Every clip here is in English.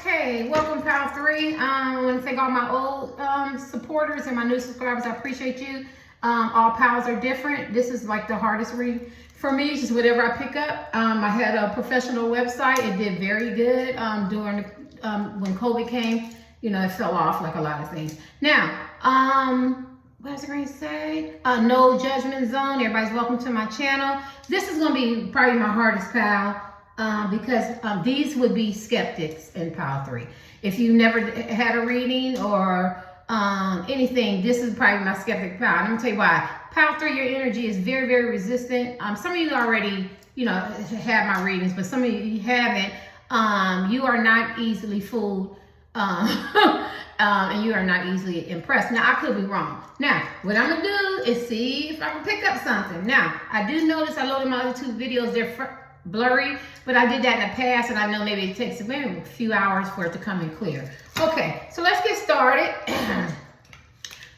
Okay, welcome pal 3. I want to thank all my old supporters and my new subscribers. I appreciate you. All pals are different. This is like the hardest read for me. It's just whatever I pick up. I had a professional website. It did very good during when COVID came. You know, it fell off like a lot of things. Now, what was I going to say? No judgment zone. Everybody's welcome to my channel. This is going to be probably my hardest pal. Because these would be skeptics in pile 3. If you never had a reading or anything, this is probably my skeptic pile. Let me tell you why. Pile 3, your energy is very, very resistant. Some of you already, you know, have my readings, but some of you haven't. You are not easily fooled, and you are not easily impressed. Now, I could be wrong. Now, what I'm gonna do is see if I can pick up something. Now, I do notice I loaded my other 2 videos. They're blurry, but I did that in the past, and I know maybe it takes maybe a few hours for it to come in clear. Okay, so let's get started.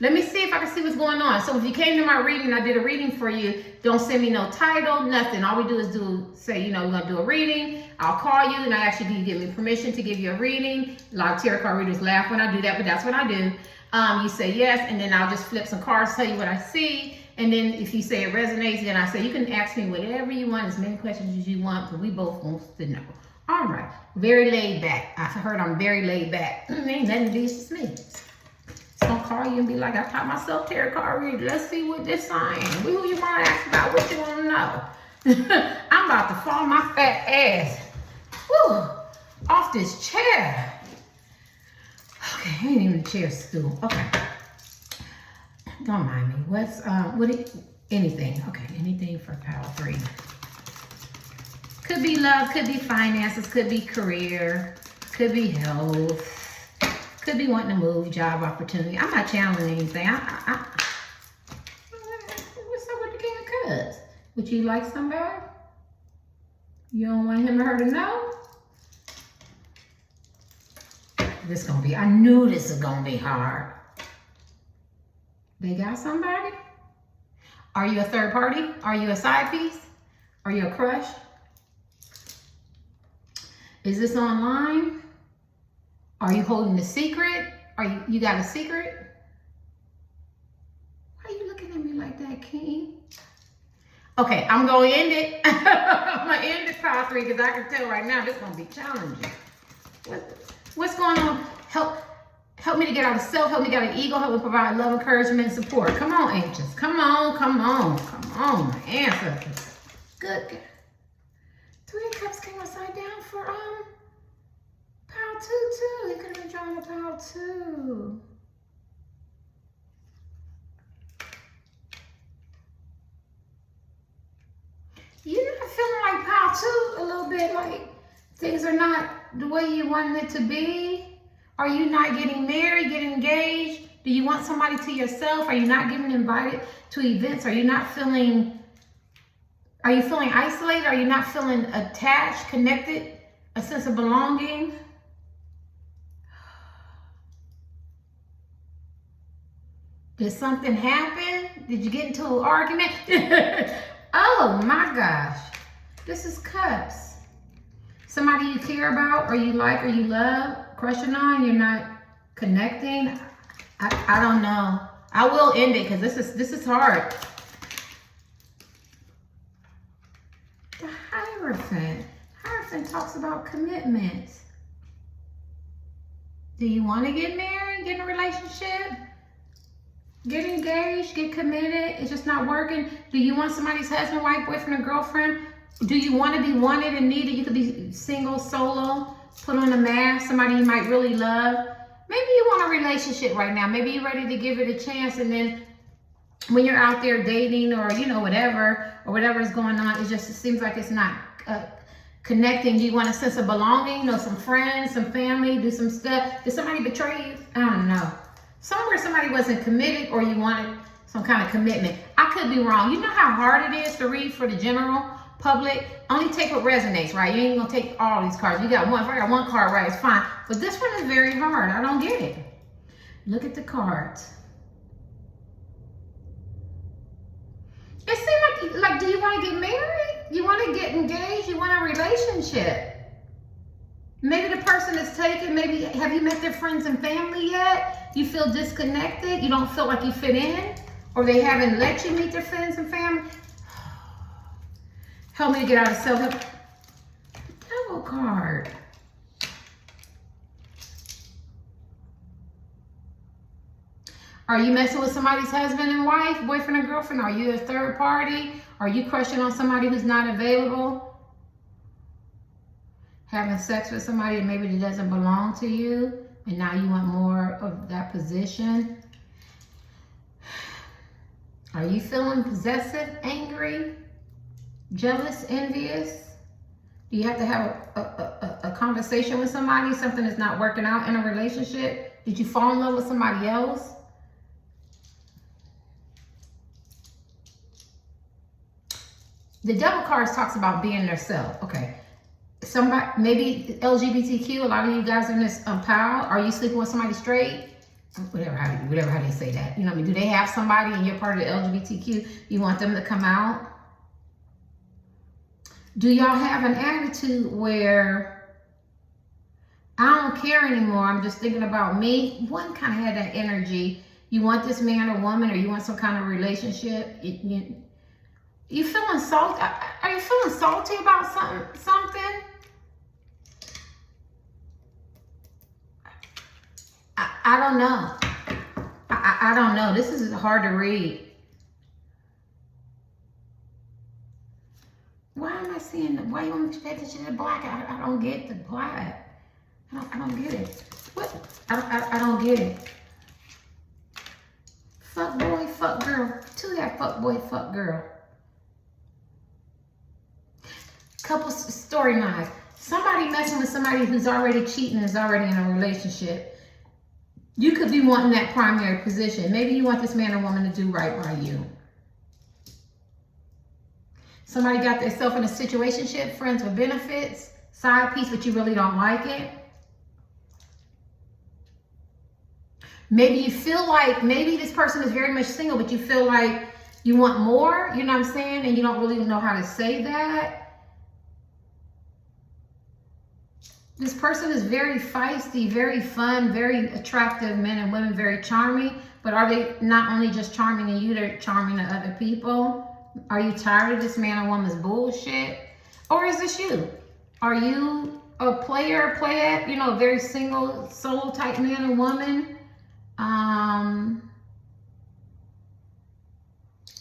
Let me see if I can see what's going on. So if you came to my reading, I did a reading for you, don't send me no title, nothing. All we do is say, you know, we're gonna do a reading. I'll call you and I ask you, do you give me permission to give you a reading? A lot of tarot card readers laugh when I do that, but that's what I do. You say yes, and then I'll just flip some cards, tell you what I see. And then if you say it resonates, then I say, you can ask me whatever you want, as many questions as you want, but we both want to know. All right, very laid back. I heard I'm very laid back. Ain't nothing to do, it's just me. Just gonna call you and be like, I taught myself tarot card reading. Let's see what this saying. Who you want to ask about, what you want to know. I'm about to fall my fat ass. Woo, off this chair. Okay, ain't even a chair stool. Okay. Don't mind me. What's anything? Okay, anything for pile 3. Could be love, could be finances, could be career, could be health, could be wanting to move, job opportunity. I'm not channeling anything. What's up with the King of Cups? Would you like somebody? You don't want him or her to know? This gonna be. I knew this is gonna be hard. They got somebody? Are you a third party? Are you a side piece? Are you a crush? Is this online? Are you holding a secret? You got a secret? Why are you looking at me like that, King? Okay, I'm gonna end it. I'm gonna end it, pile 3, because I can tell right now this is gonna be challenging. What's going on? Help me to get out of self, help me get out of ego, help me provide love, encouragement, and support. Come on, angels. Come on, come on, come on, my ancestors. Good. 3 of Cups came upside down for pile 2 too. You could have been drawing a pile 2. You're not feeling like pile 2 a little bit, like things are not the way you wanted it to be? Are you not getting married, getting engaged? Do you want somebody to yourself? Are you not getting invited to events? Are you feeling isolated? Are you not feeling attached, connected, a sense of belonging? Did something happen? Did you get into an argument? Oh my gosh. This is Cups. Somebody you care about, or you like, or you love, crushing on, you're not connecting. I don't know. I will end it because this is hard. The Hierophant. Hierophant talks about commitments. Do you want to get married, get in a relationship, get engaged, get committed? It's just not working. Do you want somebody's husband, wife, boyfriend, or girlfriend? Do you want to be wanted and needed? You could be single, solo, put on a mask, somebody you might really love. Maybe you want a relationship right now. Maybe you're ready to give it a chance, and then when you're out there dating or, you know, whatever is going on, it seems like it's not connecting. Do you want a sense of belonging? You know, some friends, some family, do some stuff. Did somebody betray you? I don't know. Somewhere somebody wasn't committed, or you wanted some kind of commitment. I could be wrong. You know how hard it is to read for the general public? Only take what resonates, right? You ain't gonna take all these cards. You got one. If I got one card right, it's fine. But this one is very hard. I don't get it. Look at the cards. It seems like do you want to get married? You want to get engaged? You want a relationship? Maybe the person is taken. Maybe, have you met their friends and family yet? You feel disconnected. You don't feel like you fit in. Or they haven't let you meet their friends and family. Help me to get out of self-help. Devil card. Are you messing with somebody's husband and wife, boyfriend or girlfriend? Are you a third party? Are you crushing on somebody who's not available? Having sex with somebody that maybe that doesn't belong to you, and now you want more of that position? Are you feeling possessive, angry, jealous, envious? Do you have to have a conversation with somebody? Something that's not working out in a relationship? Did you fall in love with somebody else? The devil cards talks about being their self. Okay. Somebody, maybe LGBTQ, a lot of you guys are in this pile. Are you sleeping with somebody straight? Whatever how they say that. You know what I mean? Do they have somebody and you're part of the LGBTQ? You want them to come out? Do y'all have an attitude where I don't care anymore, I'm just thinking about me? One kind of had that energy. You want this man or woman, or you want some kind of relationship. You feeling salty? Are you feeling salty about something? I don't know. I don't know. This is hard to read. Why am I seeing the, why you want me to pay attention to the black? I don't get the black. I don't get it. What? I don't get it. Fuck boy, fuck girl. To that fuck boy, fuck girl. Couple storylines. Somebody messing with somebody who's already cheating, is already in a relationship. You could be wanting that primary position. Maybe you want this man or woman to do right by you. Somebody got themselves in a situationship, friends with benefits, side piece, but you really don't like it. Maybe you feel like, maybe this person is very much single, but you feel like you want more, you know what I'm saying? And you don't really know how to say that. This person is very feisty, very fun, very attractive men and women, very charming. But are they not only just charming to you, they're charming to other people? Are you tired of this man or woman's bullshit? Or is this you? Are you a player, you know, a very single, solo type man or woman?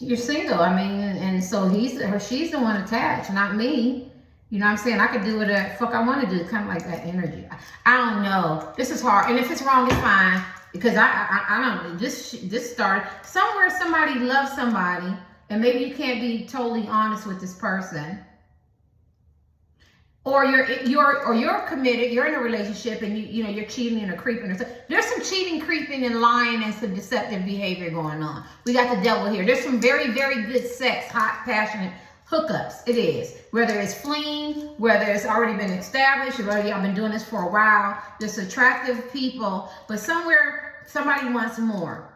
You're single, I mean, and so she's the one attached, not me. You know what I'm saying? I could do what the fuck I want to do, kind of like that energy. I don't know. This is hard. And if it's wrong, it's fine. Because I don't, this started, somewhere somebody loves somebody, and maybe you can't be totally honest with this person. Or you're committed, you're in a relationship, and you're cheating and creeping. There's some cheating, creeping, and lying, and some deceptive behavior going on. We got the devil here. There's some very, very good sex, hot, passionate hookups. It is. Whether it's fleeing, whether it's already been established, whether y'all been doing this for a while. There's attractive people, but somewhere somebody wants more.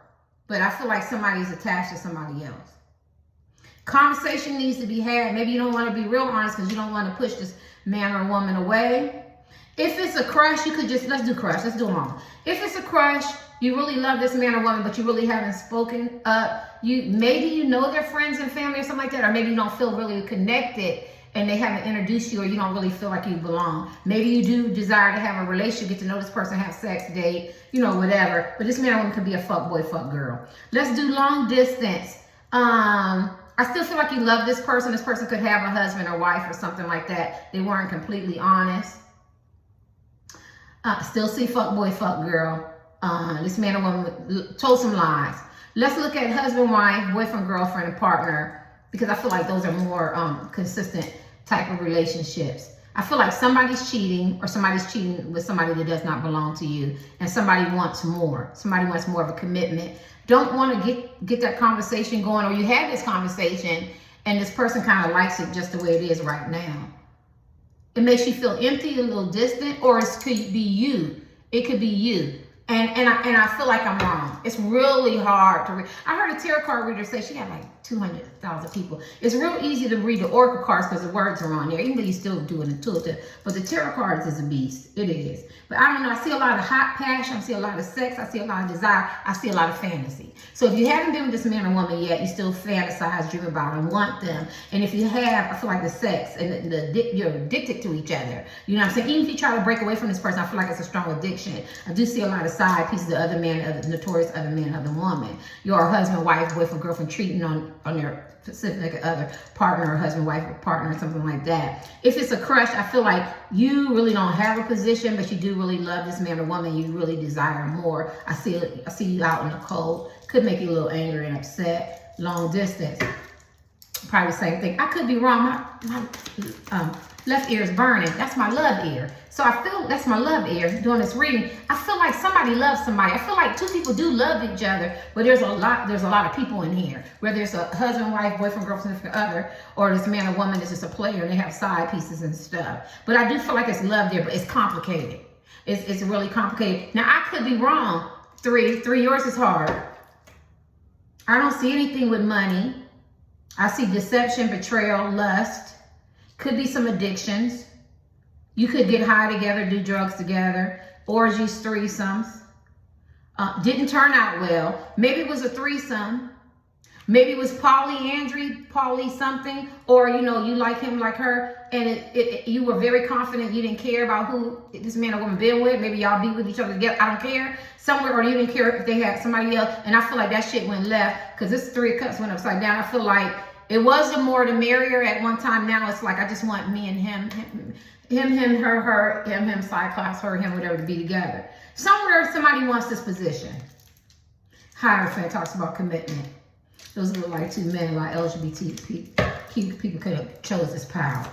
But I feel like somebody's attached to somebody else. Conversation needs to be had. Maybe you don't want to be real honest because you don't want to push this man or woman away. If it's a crush, you could just, let's do crush. Let's do them all. If it's a crush, you really love this man or woman, but you really haven't spoken up. Maybe you know their friends and family or something like that, or maybe you don't feel really connected and they haven't introduced you, or you don't really feel like you belong. Maybe you do desire to have a relationship, get to know this person, have sex, date, whatever. But this man or woman could be a fuck boy, fuck girl. Let's do long distance. I still feel like you love this person. This person could have a husband or wife or something like that. They weren't completely honest. Still see fuck boy, fuck girl. This man or woman told some lies. Let's look at husband, wife, boyfriend, girlfriend, and partner, because I feel like those are more consistent type of relationships. I feel like somebody's cheating, or somebody's cheating with somebody that does not belong to you, and somebody wants more. Somebody wants more of a commitment. Don't want to get that conversation going, or you have this conversation and this person kind of likes it just the way it is right now. It makes you feel empty, a little distant, or it could be you. It could be you. And I feel like I'm wrong. It's really hard to read. I heard a tarot card reader say she had like 200,000 people. It's real easy to read the oracle cards because the words are on there, even though you still do it intuitive. But the tarot cards is a beast. It is. But I don't know. I see a lot of hot passion. I see a lot of sex. I see a lot of desire. I see a lot of fantasy. So if you haven't been with this man or woman yet, you still fantasize, dream about them, want them. And if you have, I feel like the sex and you're addicted to each other. You know what I'm saying? Even if you try to break away from this person, I feel like it's a strong addiction. I do see a lot of side pieces of other men, of notorious other men, other woman. Your husband, wife, boyfriend, girlfriend cheating on their specific other partner, or husband, wife, or partner, or something like that. If it's a crush, I feel like you really don't have a position, but you do really love this man or woman. You really desire more. I see you out in the cold. Could make you a little angry and upset. Long distance, probably the same thing. I could be wrong. My left ear is burning. That's my love ear. So I feel that's my love ear doing this reading. I feel like somebody loves somebody. I feel like two people do love each other, but there's a lot of people in here. Whether it's a husband, wife, boyfriend, girlfriend, significant other, or this man or woman that's just a player and they have side pieces and stuff. But I do feel like it's love there, but it's complicated. It's really complicated. Now I could be wrong. Three, yours is hard. I don't see anything with money. I see deception, betrayal, lust. Could be some addictions. You could get high together, do drugs together, orgies, threesomes. Didn't turn out well. Maybe it was a threesome. Maybe it was polyandry, poly something, or you like him, like her, and you were very confident. You didn't care about who this man or woman been with. Maybe y'all be with each other together. I don't care. Somewhere, or you didn't care if they had somebody else. And I feel like that shit went left because this 3 of Cups went upside down. I feel like it was the more the merrier at one time. Now it's like I just want me and him, her, him, Cyclops, her, him, whatever, to be together. Somewhere somebody wants this position. Hierophant talks about commitment. Those look like 2 men, like LGBT people could have chose this power.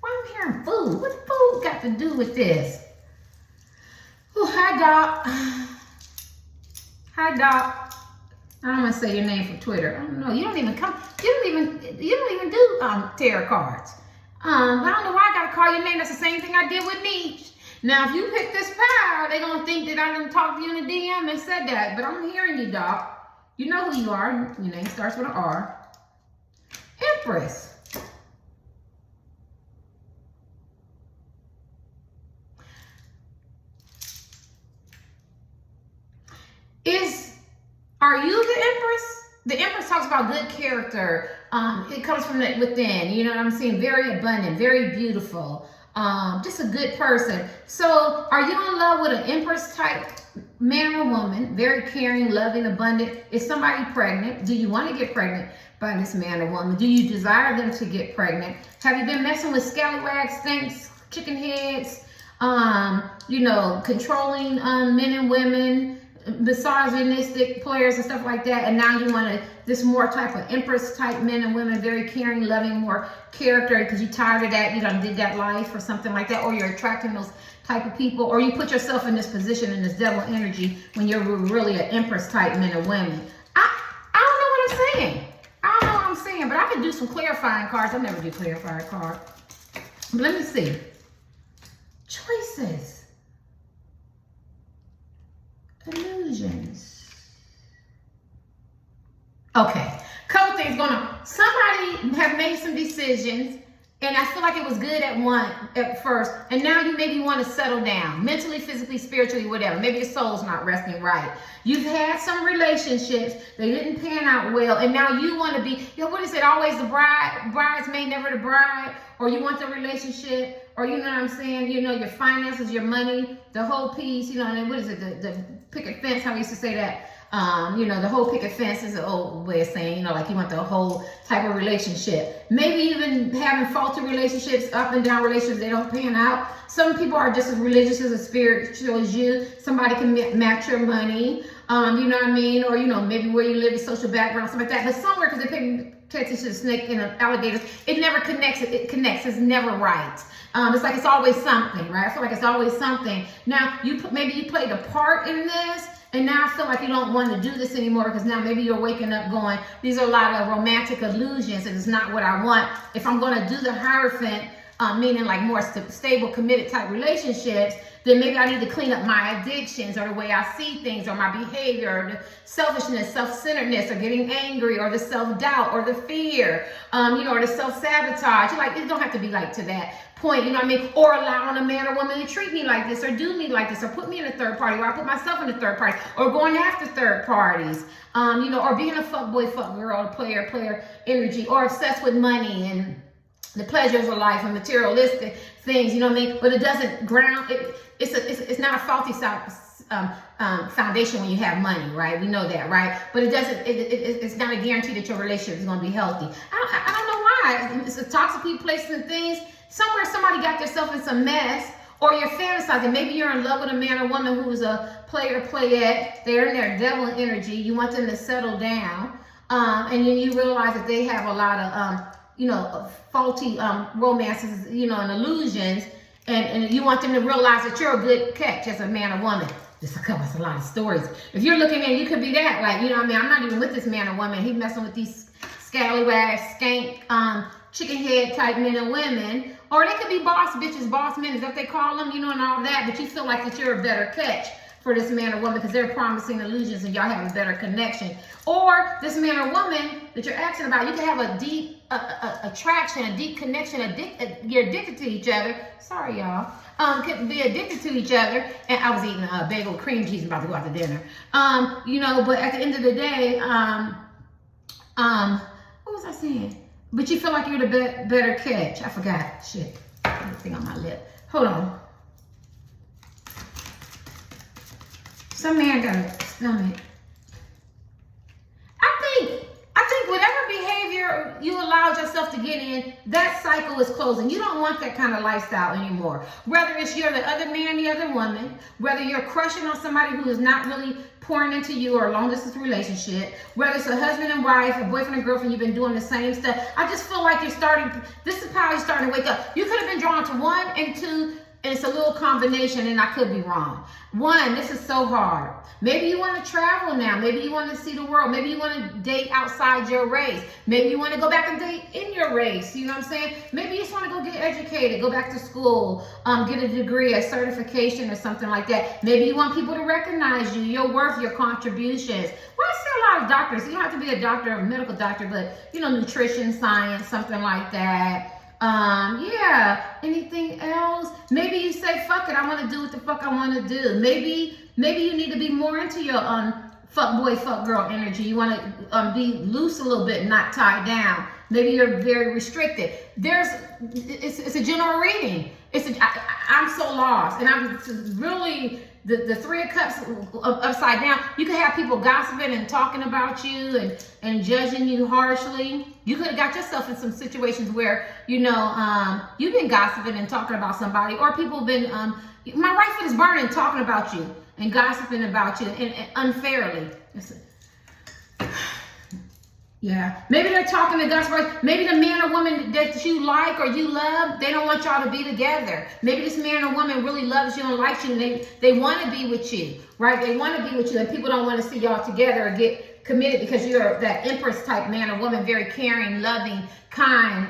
Why I'm hearing food? What food got to do with this? Oh, hi, Doc. Hi, Doc. I don't want to say your name from Twitter. I don't know. You don't even do tarot cards. I don't know why I gotta call your name. That's the same thing I did with Nietzsche. Now, if you pick this power, they're gonna think that I didn't talk to you in the DM and said that. But I'm hearing you, Doc. You know who you are. Your name starts with an R. Empress. Are you the Empress? The Empress talks about good character. It comes from within. You know what I'm saying? Very abundant, very beautiful. Just a good person. So are you in love with an Empress type man or woman? Very caring, loving, abundant. Is somebody pregnant? Do you want to get pregnant by this man or woman? Do you desire them to get pregnant? Have you been messing with scallywags, stinks, chicken heads, controlling men and women, misogynistic players and stuff like that, and now you want this more type of Empress type men and women, very caring, loving, more character because you're tired of that, you done did that life or something like that, or you're attracting those type of people, or you put yourself in this position, in this devil energy, when you're really an Empress type men and women. I don't know what I'm saying. I don't know what I'm saying, but I can do some clarifying cards. I never do clarifying cards. But let me see. Choices. Illusions. Okay, couple things going on. Somebody have made some decisions, and I feel like it was good at first, and now you maybe want to settle down mentally, physically, spiritually, whatever. Maybe your soul's not resting right. You've had some relationships, they didn't pan out well, and now you want to be, what is it, always the bridesmaid, never the bride, or you want the relationship, or you know what I'm saying, your finances, your money, the whole piece, and then what is it, the picket fence, how we used to say that, the whole picket fence is an old way of saying, like you want the whole type of relationship. Maybe even having faulty relationships, up and down relationships, they don't pan out. Some people are just as religious as spiritual as you. Somebody can match your money, you know what I mean? Or, maybe where you live, your social background, something like that. But somewhere, because they pay attention to the snake and the alligators, it never connects. It connects. It's never right. It's like it's always something, right? I feel like it's always something. Now, maybe you played a part in this, and now I feel like you don't want to do this anymore because now maybe you're waking up going, these are a lot of romantic illusions and it's not what I want. If I'm going to do the Hierophant, meaning like more stable, committed type relationships, then maybe I need to clean up my addictions or the way I see things or my behavior or the selfishness, self-centeredness or getting angry or the self-doubt or the fear, or the self-sabotage. Like, it don't have to be like to that point, you know what I mean? Or allowing a man or woman to treat me like this or do me like this or put me in a third party, or I put myself in a third party, or going after third parties, or being a fuck boy, fuck girl, player energy, or obsessed with money and the pleasures of life and materialistic things, you know what I mean? But it doesn't ground it. It's not a faulty foundation when you have money, right? We know that, right? But it doesn't. It's not a guarantee that your relationship is going to be healthy. I don't know why. It's a toxic people, places, and things. Somewhere somebody got themselves in some mess, or you're fantasizing. Maybe you're in love with a man or woman who's a playette. They're in their devil energy. You want them to settle down, and then you realize that they have a lot of faulty romances, and illusions, and you want them to realize that you're a good catch as a man or woman. This covers a lot of stories. If you're looking at, you could be that, like, I'm not even with this man or woman. He's messing with these scallywag, skank, chicken head type men and women. Or they could be boss bitches, boss men, is that they call them, and all that, but you feel like that you're a better catch for this man or woman because they're promising illusions and y'all have a better connection. Or this man or woman that you're asking about, you can have a deep attraction, a deep connection, you're addicted to each other. Sorry, y'all. Could be addicted to each other. And I was eating a bagel with cream cheese, about to go out to dinner. But at the end of the day, what was I saying? But you feel like you're the better catch. I forgot. Shit. Everything on my lip. Hold on. Some man got a stomach. I think whatever behavior you allowed yourself to get in, that cycle is closing. You don't want that kind of lifestyle anymore. Whether it's you're the other man, the other woman, whether you're crushing on somebody who is not really pouring into you or a long distance relationship, whether it's a husband and wife, a boyfriend and girlfriend, you've been doing the same stuff. I just feel like this is how you're starting to wake up. You could have been drawn to one and two, and it's a little combination, and I could be wrong. One, this is so hard. Maybe you want to travel now. Maybe you want to see the world. Maybe you want to date outside your race. Maybe you want to go back and date in your race. You know what I'm saying? Maybe you just want to go get educated, go back to school, get a degree, a certification or something like that. Maybe you want people to recognize you, your worth, your contributions. Well, I see a lot of doctors. You don't have to be a doctor, a medical doctor, but, nutrition, science, something like that. Anything else? Maybe you say, fuck it, I want to do what the fuck I want to do. Maybe you need to be more into your fuck boy, fuck girl energy. You want to be loose a little bit, not tied down. Maybe you're very restricted. It's a general reading. I'm so lost, and I'm really the Three of Cups upside down. You could have people gossiping and talking about you and judging you harshly. You could have got yourself in some situations where you've been gossiping and talking about somebody, or people have been my right foot is burning talking about you and gossiping about you and unfairly. Yeah, maybe they're talking to gossip. Maybe the man or woman that you like or you love, they don't want y'all to be together. Maybe this man or woman really loves you and likes you, and they want to be with you, right? They want to be with you, and people don't want to see y'all together or get committed because you're that empress type man or woman, very caring, loving, kind,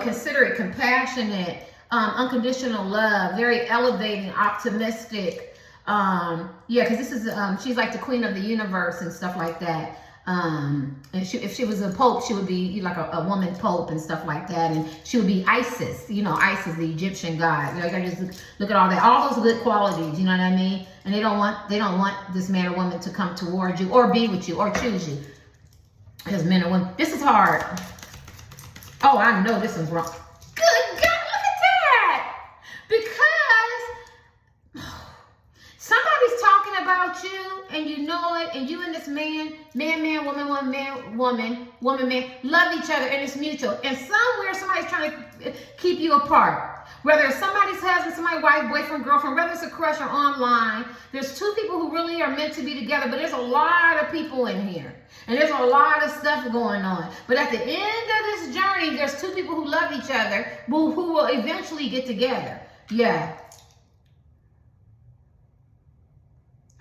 considerate, compassionate, unconditional love, very elevating, optimistic. Because this is she's like the queen of the universe and stuff like that. And if she was a pope, she would be like a woman pope and stuff like that, and she would be Isis, Isis, the Egyptian god. You gotta just look at all that, all those good qualities, you know what I mean? And they don't want this man or woman to come towards you or be with you or choose you as men or women. This is hard. Oh, I know this is wrong. Good God, look at that! Because somebody's talking about you, and you know it, and you and this man, woman, love each other, and it's mutual. And somewhere somebody's trying to keep you apart. Whether it's somebody's husband, somebody's wife, boyfriend, girlfriend, whether it's a crush or online, there's two people who really are meant to be together, but there's a lot of people in here. And there's a lot of stuff going on. But at the end of this journey, there's two people who love each other, who will eventually get together. Yeah.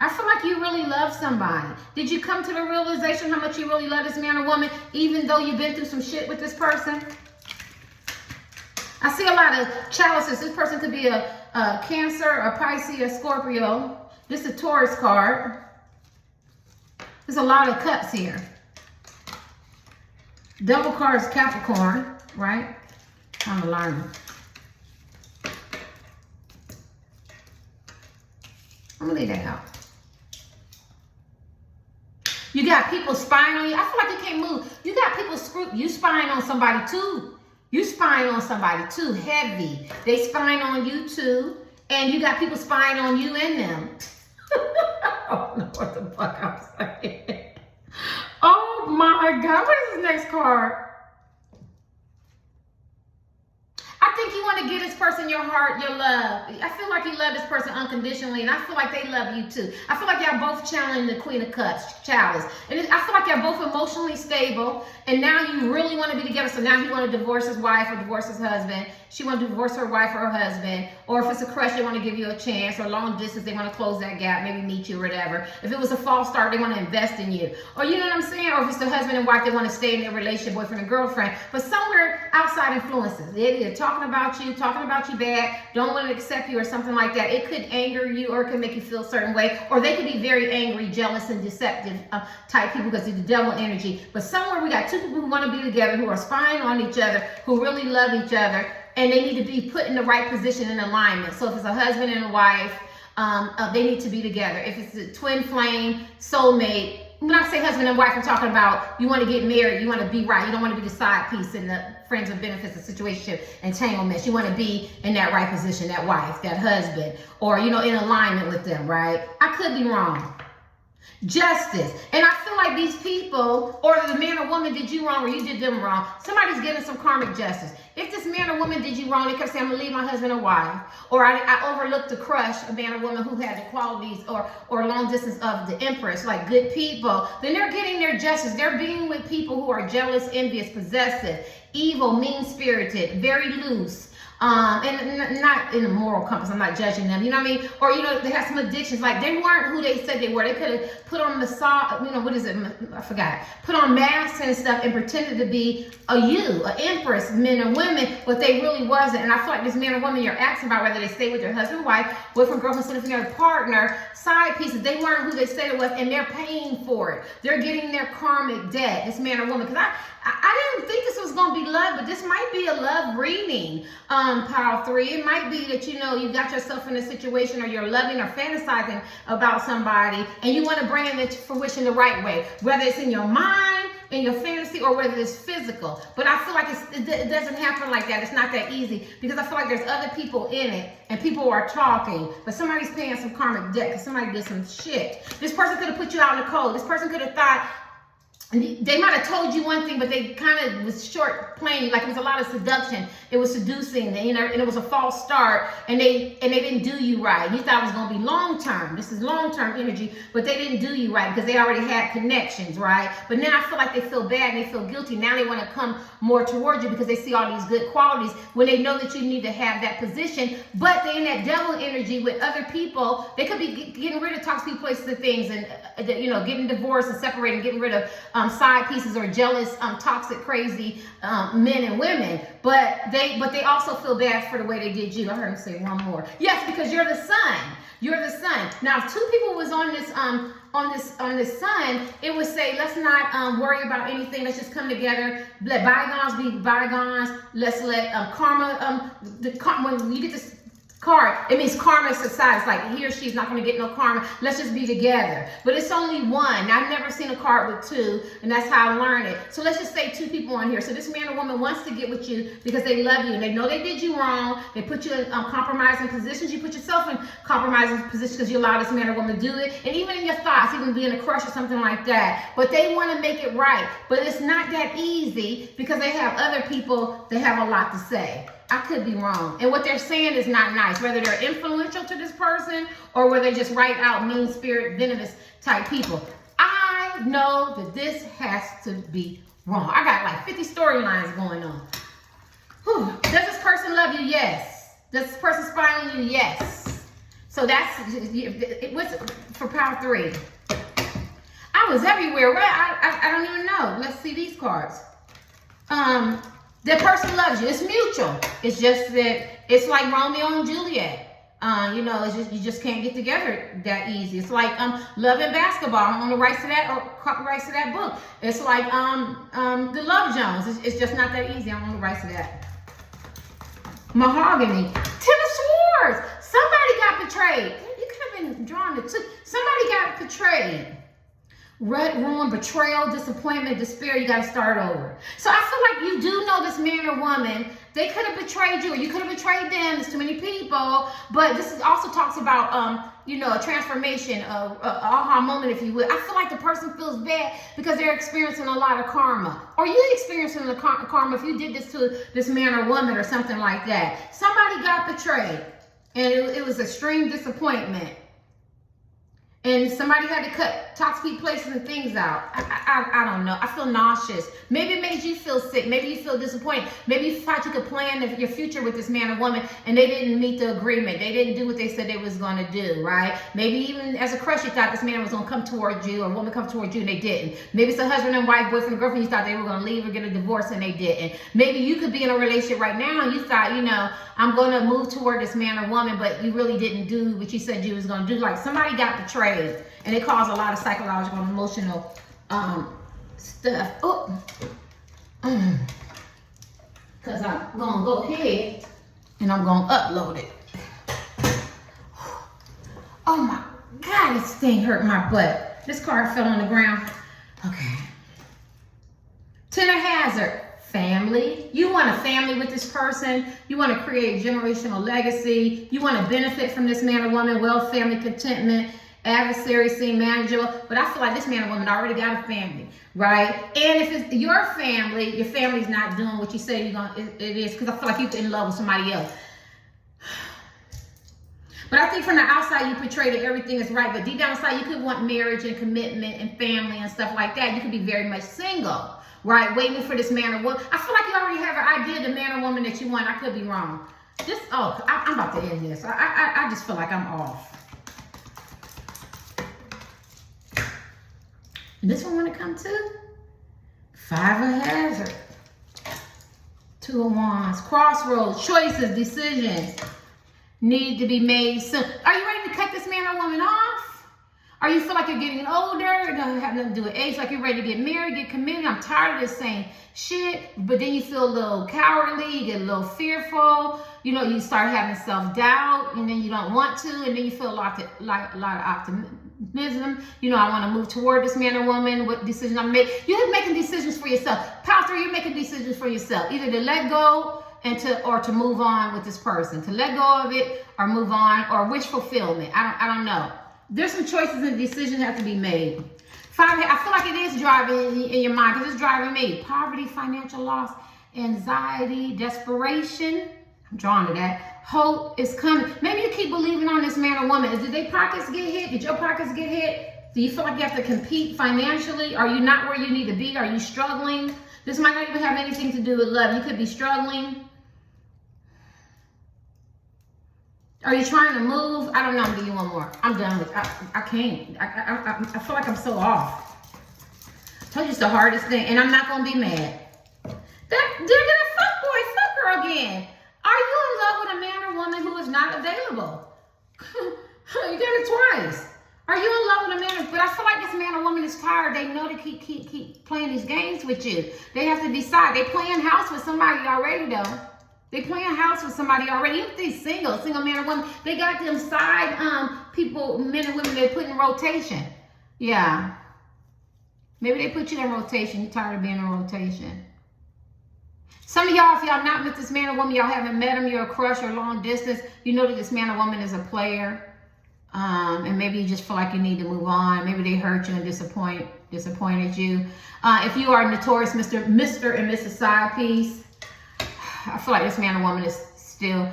I feel like you really love somebody. Did you come to the realization how much you really love this man or woman, even though you've been through some shit with this person? I see a lot of chalices. This person could be a Cancer, a Pisces, a Scorpio. This is a Taurus card. There's a lot of cups here. Double card is Capricorn, right? I'm learning. I'm gonna leave that out. You got people spying on you. I feel like you can't move. You got people you spying on somebody too. You spying on somebody too, heavy. They spying on you too. And you got people spying on you and them. I don't know what the fuck I'm saying. Oh my God, what is this next card? I think you want to give this person your heart, your love. I feel like you love this person unconditionally, and I feel like they love you too. I feel like y'all both channeling the Queen of Cups, chalice. And I feel like y'all both emotionally stable, and now you really want to be together. So now he want to divorce his wife or divorce his husband. She want to divorce her wife or her husband. Or if it's a crush, they want to give you a chance. Or long distance, they want to close that gap, maybe meet you or whatever. If it was a false start, they want to invest in you. Or you know what I'm saying? Or if it's the husband and wife, they want to stay in their relationship, boyfriend and girlfriend. But somewhere outside influences. They're either talking about you bad, don't want to accept you or something like that. It could anger you or it could make you feel a certain way. Or they could be very angry, jealous, and deceptive type people because of the devil energy. But somewhere we got two people who want to be together, who are spying on each other, who really love each other, and they need to be put in the right position and alignment. So if it's a husband and a wife, they need to be together. If it's a twin flame, soulmate, when I say husband and wife, I'm talking about you want to get married, you want to be right. You don't want to be the side piece in the friends with benefits of situationship entanglements. You want to be in that right position, that wife, that husband, or, you know, in alignment with them, right? I could be wrong. Justice. And I feel like these people, or the man or woman did you wrong or you did them wrong, somebody's getting some karmic justice. If this man or woman did you wrong, they kept saying, I'm going to leave my husband or wife. Or I overlooked the crush, a man or woman who had the qualities or long distance of the empress, like good people. Then they're getting their justice. They're being with people who are jealous, envious, possessive, evil, mean-spirited, very loose. And not in a moral compass, I'm not judging them, you know what I mean? Or, you know, they have some addictions, like they weren't who they said they were. They could have put on massage, you know, what is it? I forgot. Put on masks and stuff and pretended to be an empress, men and women, but they really wasn't. And I feel like this man or woman you're asking about, whether they stay with their husband, wife, boyfriend, girlfriend, significant partner, side pieces, they weren't who they said it was, and they're paying for it. They're getting their karmic debt, this man or woman. Because I didn't think this was going to be love, but this might be a love reading, Pile 3. It might be that, you know, you got yourself in a situation or you're loving or fantasizing about somebody and you want to bring it into fruition the right way, whether it's in your mind, in your fantasy, or whether it's physical. But I feel like it doesn't happen like that. It's not that easy because I feel like there's other people in it and people are talking, but somebody's paying some karmic debt because somebody did some shit. This person could have put you out in the cold. This person could have thought, they might have told you one thing, but they kind of was short playing, like it was a lot of seduction. It was seducing, you know, and it was a false start, and they didn't do you right. You thought it was going to be long term. This is long term energy, but they didn't do you right because they already had connections, right? But now I feel like they feel bad and they feel guilty. Now they want to come more towards you because they see all these good qualities when they know that you need to have that position. But they in that devil energy with other people. They could be getting rid of toxic places and things, and you know, getting divorced and separating, getting rid of side pieces or jealous, toxic, crazy men and women, but they also feel bad for the way they did you. I heard him say one more. Yes, because you're the sun. You're the sun. Now, if two people was on this sun, it would say, let's not worry about anything. Let's just come together. Let bygones be bygones. Let's let karma. When you get this card, it means karma subsides. It's like he or she's not going to get no karma. Let's just be together. But it's only one. I've never seen a card with two, and that's how I learned it. So let's just say two people on here. So this man or woman wants to get with you because they love you and they know they did you wrong. They put you in compromising positions. You put yourself in compromising positions because you allow this man or woman to do it. And even in your thoughts, even being a crush or something like that. But they want to make it right. But it's not that easy because they have other people that have a lot to say. I could be wrong. And what they're saying is not nice, whether they're influential to this person or whether they just write out mean spirit, venomous type people. I know that this has to be wrong. I got like 50 storylines going on. Whew. Does this person love you? Yes. Does this person spy on you? Yes. So that's, what's for Power 3? I was everywhere. Right? I don't even know. Let's see these cards. That person loves you. It's mutual. It's just that it's like Romeo and Juliet. You know, it's just, you just can't get together that easy. It's like Love and Basketball. I'm on the rights to that, or copyrights to that book. It's like the Love Jones. It's just not that easy. I'm on the rights to that. Mahogany. Ten of Swords. Somebody got betrayed. You could have been drawn to two. Somebody got betrayed. Red, ruin, betrayal, disappointment, despair. You got to start over. So I feel like you do know this man or woman. They could have betrayed you, or you could have betrayed them. There's too many people. But this is also talks about, you know, a transformation, of aha moment, if you will. I feel like the person feels bad because they're experiencing a lot of karma. Or you experiencing the karma if you did this to this man or woman or something like that. Somebody got betrayed, and it was extreme disappointment. And somebody had to cut toxic places and things out. I don't know. I feel nauseous. Maybe it made you feel sick. Maybe you feel disappointed. Maybe you thought you could plan your future with this man or woman, and they didn't meet the agreement. They didn't do what they said they was going to do, right? Maybe even as a crush, you thought this man was going to come towards you, or woman come towards you, and they didn't. Maybe it's a husband and wife, boyfriend and girlfriend. You thought they were going to leave or get a divorce, and they didn't. Maybe you could be in a relationship right now, and you thought, you know, I'm going to move toward this man or woman, but you really didn't do what you said you was going to do. Like somebody got betrayed. And it caused a lot of psychological and emotional stuff. Oh, because I'm going to go ahead and I'm going to upload it. Oh my God, this thing hurt my butt. This card fell on the ground. Okay. Ten of Hazard. Family. You want a family with this person. You want to create generational legacy. You want to benefit from this man or woman. Wealth, family, contentment. Adversary seem manageable, but I feel like this man or woman already got a family, right? And if it's your family's not doing what you say you're gonna, it is, because I feel like you're in love with somebody else. But I think from the outside you portray that everything is right, but deep down inside you could want marriage and commitment and family and stuff like that. You could be very much single, right? Waiting for this man or woman. I feel like you already have an idea of the man or woman that you want. I could be wrong. I'm about to end this. I just feel like I'm off. And this one want to come to Five of Hazard, Two of Wands, crossroads, choices, decisions need to be made soon. Are you ready to cut this man or woman off? Or you feel like you're getting older? It doesn't have nothing to do with age. Like you're ready to get married, get committed. I'm tired of this same shit. But then you feel a little cowardly, you get a little fearful. You know, you start having self-doubt, and then you don't want to, and then you feel a lot of optimism. You know, I want to move toward this man or woman. What decision I'm making? You're making decisions for yourself. Power 3, you're making decisions for yourself. Either to let go or to move on with this person. To let go of it or move on, or wish fulfillment. I don't know. There's some choices and decisions that have to be made. I feel like it is driving in your mind, because it's driving me. Poverty, financial loss, anxiety, desperation. I'm drawn to that. Hope is coming. Maybe you keep believing on this man or woman. Did their pockets get hit? Did your pockets get hit? Do you feel like you have to compete financially? Are you not where you need to be? Are you struggling? This might not even have anything to do with love. You could be struggling. Are you trying to move? I don't know. I'm gonna give you one more. I'm done with it. I can't. I feel like I'm so off. I told you it's the hardest thing, and I'm not gonna be mad. They're gonna fuck girl again. Are you in love with a man or woman who is not available? You got it twice. Are you in love with a man? But I feel like this man or woman is tired. They know to keep playing these games with you. They have to decide. They playing house with somebody already, though. They playing house with somebody already. Even if they single man or woman, they got them side people, men and women they put in rotation. Yeah. Maybe they put you in rotation. You're tired of being in rotation. Some of y'all, if y'all not with this man or woman, y'all haven't met him, you're a crush or long distance, you know that this man or woman is a player. And maybe you just feel like you need to move on. Maybe they hurt you and disappointed you. If you are notorious Mr. and Mrs. Side Piece, I feel like this man or woman is still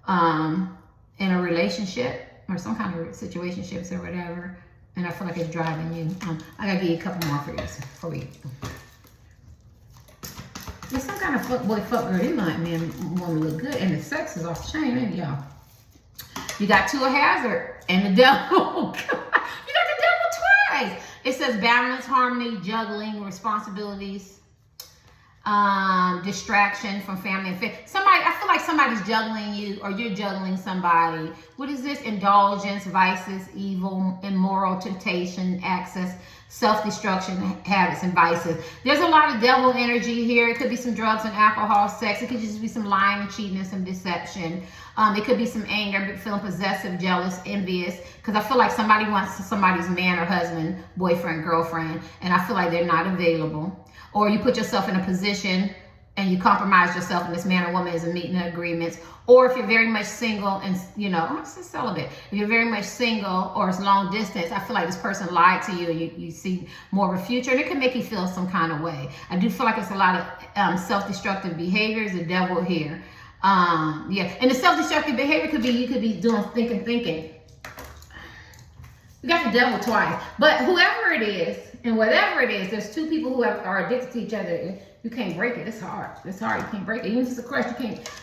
in a relationship or some kind of situationships or whatever. And I feel like it's driving you. I gotta give you a couple more for you. There's some kind of fuck boy, fuck girl. They might man woman look good, and the sex is off the chain, ain't y'all? You got Two of Hazard and the devil. You got the devil twice. It says balance, harmony, juggling, responsibilities. distraction from family and faith. Somebody, I feel like somebody's juggling you, or you're juggling somebody. What is this? Indulgence, vices, evil, immoral, temptation, access, self-destruction, habits, and vices. There's a lot of devil energy here. It could be some drugs and alcohol, sex. It could just be some lying and cheating and some deception. It could be some anger, feeling possessive, jealous, envious, because I feel like somebody wants somebody's man or husband, boyfriend, girlfriend, and I feel like they're not available. Or you put yourself in a position and you compromise yourself, and this man or woman isn't meeting the agreements. Or if you're very much single and, you know, I'm just celibate. If you're very much single or it's long distance, I feel like this person lied to you, and you see more of a future, and it can make you feel some kind of way. I do feel like it's a lot of self-destructive behaviors, the devil here. Yeah, and the self-destructive behavior could be, you could be doing thinking. We got the devil twice. But whoever it is, and whatever it is, there's two people who are addicted to each other. You can't break it. It's hard. It's hard. You can't break it. Even if it's a crush,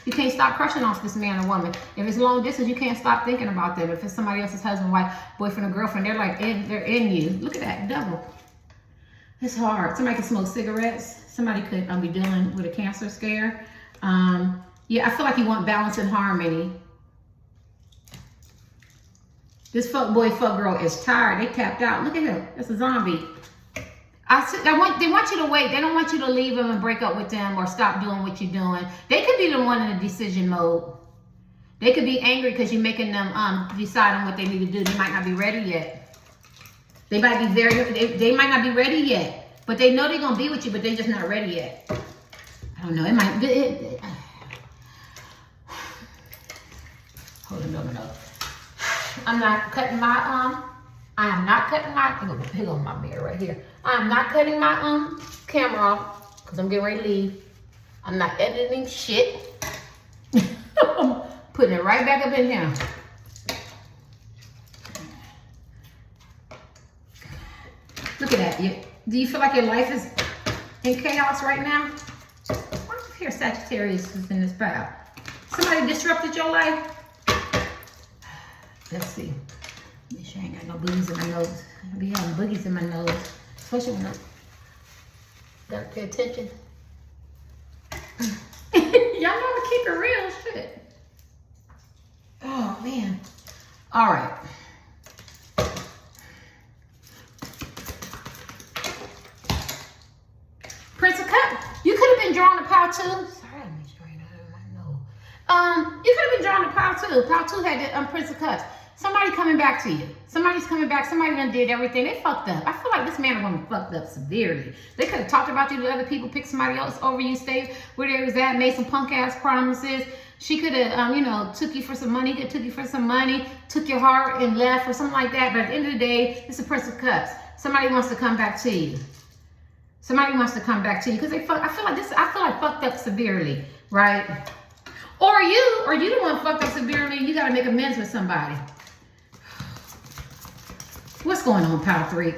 you can't stop crushing off this man or woman. If it's long distance, you can't stop thinking about them. If it's somebody else's husband, wife, boyfriend, or girlfriend, they're like they're in you. Look at that devil. It's hard. Somebody can smoke cigarettes. Somebody could be dealing with a cancer scare. Yeah, I feel like you want balance and harmony. This fuck boy, fuck girl is tired. They tapped out. Look at him. That's a zombie. They want you to wait. They don't want you to leave them and break up with them or stop doing what you're doing. They could be the one in the decision mode. They could be angry because you're making them decide on what they need to do. They might not be ready yet. They might be they might not be ready yet. But they know they're gonna be with you, but they're just not ready yet. I don't know. It might. Hold on, no. I'm not cutting my I am not cutting my. Here go my mirror right here. I'm not cutting my camera off because I'm getting ready to leave. I'm not editing shit. I'm putting it right back up in here. Look at that. Do you feel like your life is in chaos right now? Why do you hear Sagittarius is in this path? Somebody disrupted your life? Let's see. Make sure I ain't got no boogies in my nose. I be having boogies in my nose. Especially when I gotta pay attention. Y'all know to keep it real, shit. Oh man. All right. Prince of Cups. You could have been drawn to pile 2. Sorry, I made sure I ain't out of my nose. You could have been drawn to pile 2. Pile 2 had the Prince of Cups. Somebody coming back to you. Somebody's coming back. Somebody done did everything. They fucked up. I feel like this man or woman fucked up severely. They could have talked about you to other people, picked somebody else over you, stayed where they was at, made some punk ass promises. She could have, took you for some money, took your heart and left or something like that. But at the end of the day, it's a Prince of Cups. Somebody wants to come back to you. Somebody wants to come back to you because I feel like fucked up severely, right? Or you the one fucked up severely. You got to make amends with somebody. What's going on, pile 3?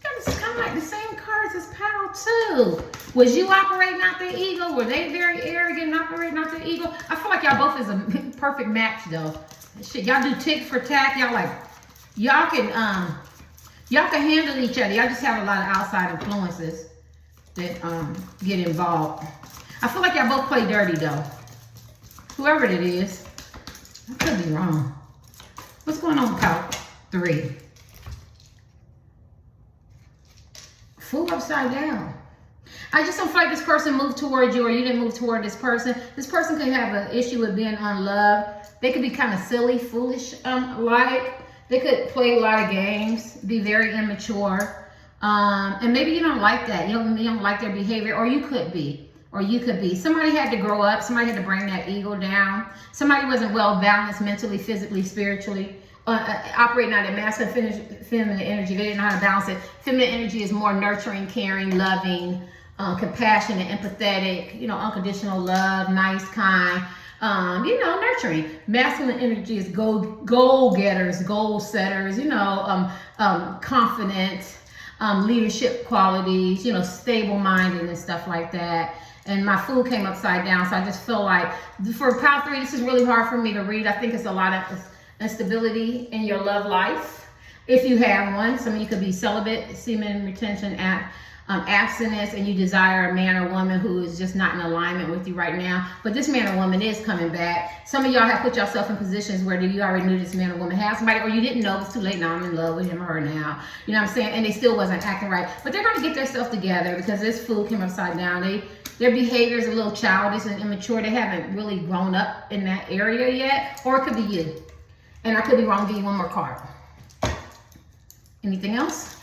It's kind of like the same cards as pile 2. Was you operating out their ego? Were they very arrogant and operating out their ego? I feel like y'all both is a perfect match though. Shit, y'all do tick for tack. Y'all can handle each other. Y'all just have a lot of outside influences that get involved. I feel like y'all both play dirty though. Whoever it is. I could be wrong. What's going on with pile 3? Fool upside down. I just don't feel like this person moved toward you or you didn't move toward this person. This person could have an issue with being unloved. They could be kind of silly, foolish, They could play a lot of games, be very immature. And maybe you don't like that. You don't like their behavior, or you could be. Somebody had to grow up. Somebody had to bring that ego down. Somebody wasn't well balanced mentally, physically, spiritually. Operating out of masculine, feminine energy. They didn't know how to balance it. Feminine energy is more nurturing, caring, loving, compassionate, empathetic, unconditional love, nice, kind, nurturing. Masculine energy is goal getters, goal setters, confident, leadership qualities, stable minded and stuff like that. And my Fool came upside down, so I just feel like for pile 3, this is really hard for me to read. I think it's a lot of instability in your love life, if you have one. Some of you could be celibate, semen retention, abstinence, and you desire a man or woman who is just not in alignment with you right now. But this man or woman is coming back. Some of y'all have put yourself in positions where you already knew this man or woman had somebody, or you didn't know, it's too late, now I'm in love with him or her now. You know what I'm saying? And they still wasn't acting right. But they're going to get themselves together because this fool came upside down. Their behavior is a little childish and immature. They haven't really grown up in that area yet. Or it could be you. And I could be wrong. Give you one more card. Anything else?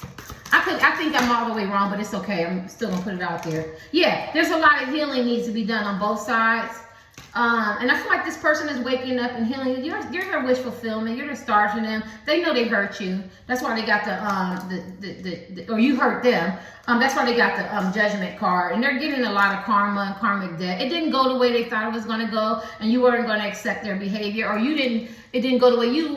I think I'm all the way wrong, but it's okay. I'm still gonna put it out there. Yeah, there's a lot of healing needs to be done on both sides. And I feel like this person is waking up and healing. You're their wish fulfillment. You're the star for them. They know they hurt you. That's why they got or you hurt them. That's why they got the judgment card. And they're getting a lot of karma and karmic debt. It didn't go the way they thought it was going to go, and you weren't going to accept their behavior, or it didn't go the way you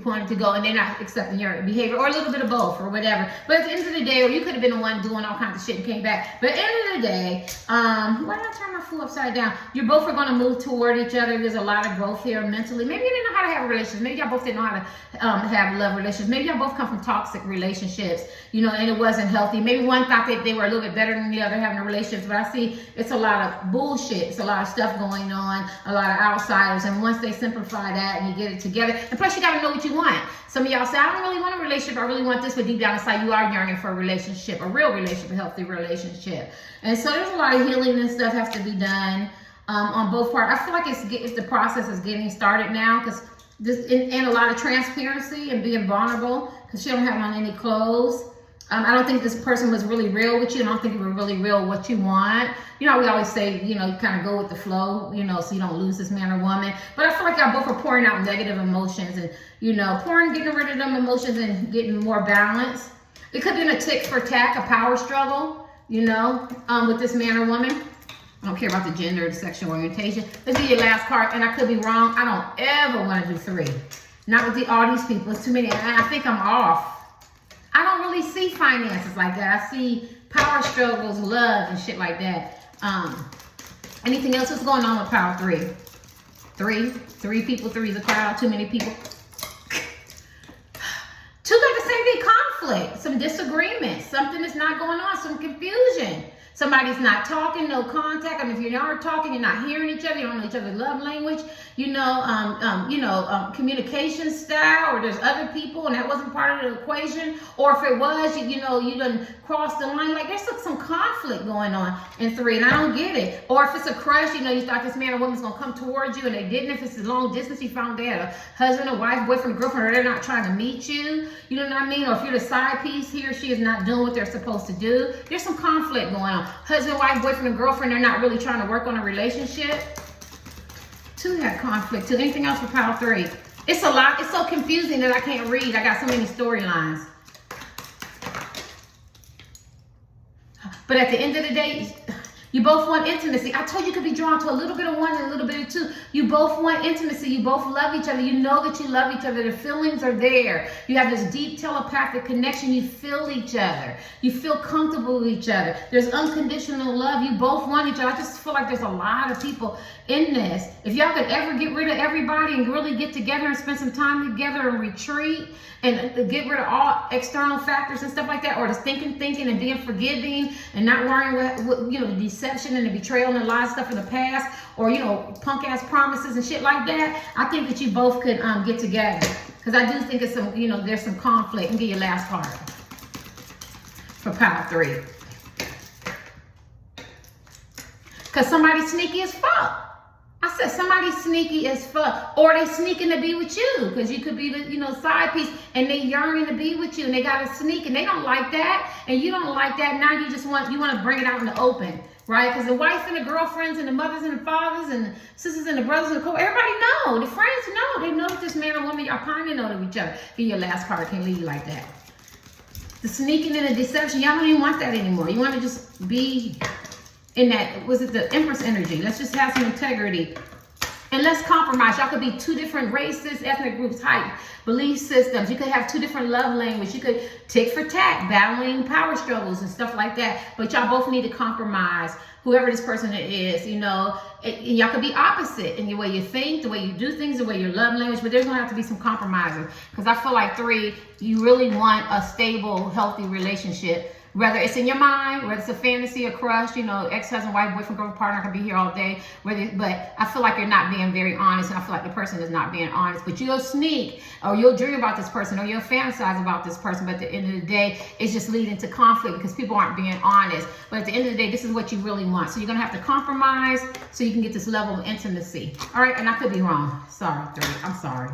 wanted to go, and they're not accepting your behavior, or a little bit of both, or whatever. But at the end of the day, or you could have been the one doing all kinds of shit and came back. But at the end of the day, why did I turn my fool upside down? You both are going to move toward each other. There's a lot of growth here mentally. Maybe you didn't know how to have a relationship. Maybe y'all both didn't know how to have love relationships. Maybe y'all both come from toxic relationships, and it wasn't healthy. Maybe one thought that they were a little bit better than the other having a relationship, but I see it's a lot of bullshit. It's a lot of stuff going on, a lot of outsiders. And once they simplify that and you get it together, and plus you got to know what you want. Some of y'all say, I don't really want a relationship, I really want this, but deep down inside you are yearning for a relationship, a real relationship, a healthy relationship. And so there's a lot of healing and stuff has to be done on both parts. I feel like it's the process is getting started now, because and a lot of transparency and being vulnerable, because she don't have on any clothes. I don't think this person was really real with you. I don't think it was really real what you want. We always say, you kind of go with the flow, so you don't lose this man or woman. But I feel like y'all both are pouring out negative emotions and, getting rid of them emotions and getting more balance. It could be in a tick for tack, a power struggle, with this man or woman. I don't care about the gender or the sexual orientation. Let's be your last card, and I could be wrong. I don't ever want to do 3. Not with all these people. It's too many. And I think I'm off. I don't really see finances like that. I see power struggles, love, and shit like that. Anything else that's going on with power 3? 3 people, 3 is a crowd, too many people. 2 got the same thing, conflict, some disagreement, something that's not going on, some confusion. Somebody's not talking, no contact. If you aren't talking, you're not hearing each other, you don't know each other's love language, communication style, or there's other people and that wasn't part of the equation. Or if it was, you done crossed the line. Like there's some conflict going on in 3, and I don't get it. Or if it's a crush, you thought this man or woman's gonna come towards you and they didn't. If it's a long distance, you found they had a husband, a wife, boyfriend, girlfriend, or they're not trying to meet you. You know what I mean? Or if you're the side piece, he or she is not doing what they're supposed to do. There's some conflict going on. Husband, wife, boyfriend, and girlfriend, they're not really trying to work on a relationship. 2 had conflict too. Anything else for power 3? It's a lot. It's so confusing that I can't read. I got so many storylines. But at the end of the day, you both want intimacy. I told you could be drawn to a little bit of 1 and a little bit of 2. You both want intimacy. You both love each other. You know that you love each other. The feelings are there. You have this deep telepathic connection. You feel each other. You feel comfortable with each other. There's unconditional love. You both want each other. I just feel like there's a lot of people in this. If y'all could ever get rid of everybody and really get together and spend some time together and retreat and get rid of all external factors and stuff like that, or just thinking and being forgiving and not worrying what the deception and the betrayal and the lies stuff in the past, or punk ass promises and shit like that, I think that you both could get together, because I do think it's some there's some conflict. And get your last card for power 3, because somebody's sneaky as fuck. I said somebody's sneaky as fuck, or they sneaking to be with you, because you could be the side piece and they yearning to be with you, and they gotta sneak, and they don't like that, and you don't like that. Now you just want to bring it out in the open, right? Because the wife and the girlfriends and the mothers and the fathers and the sisters and the brothers and the everybody know, the friends know, they know that this man or woman y'all kind of know to each other. Get your last card. Can't leave you like that. The sneaking and the deception, y'all don't even want that anymore. You want to just be in that, was it the Empress energy? Let's just have some integrity. And let's compromise. Y'all could be 2 different races, ethnic groups, height, belief systems. You could have 2 different love languages. You could tick for tack, battling power struggles and stuff like that. But y'all both need to compromise, whoever this person is, and y'all could be opposite in the way you think, the way you do things, the way your love language, but there's gonna have to be some compromising. Because I feel like 3, you really want a stable, healthy relationship Whether it's in your mind, whether it's a fantasy, a crush, you know, ex-husband, wife, boyfriend, girlfriend, partner, can be here all day. But I feel like you're not being very honest, and I feel like the person is not being honest. But you'll sneak, or you'll dream about this person, or you'll fantasize about this person. But at the end of the day, it's just leading to conflict because people aren't being honest. But at the end of the day, this is what you really want. So you're gonna have to compromise so you can get this level of intimacy. All right, and I could be wrong. Sorry, I'm sorry.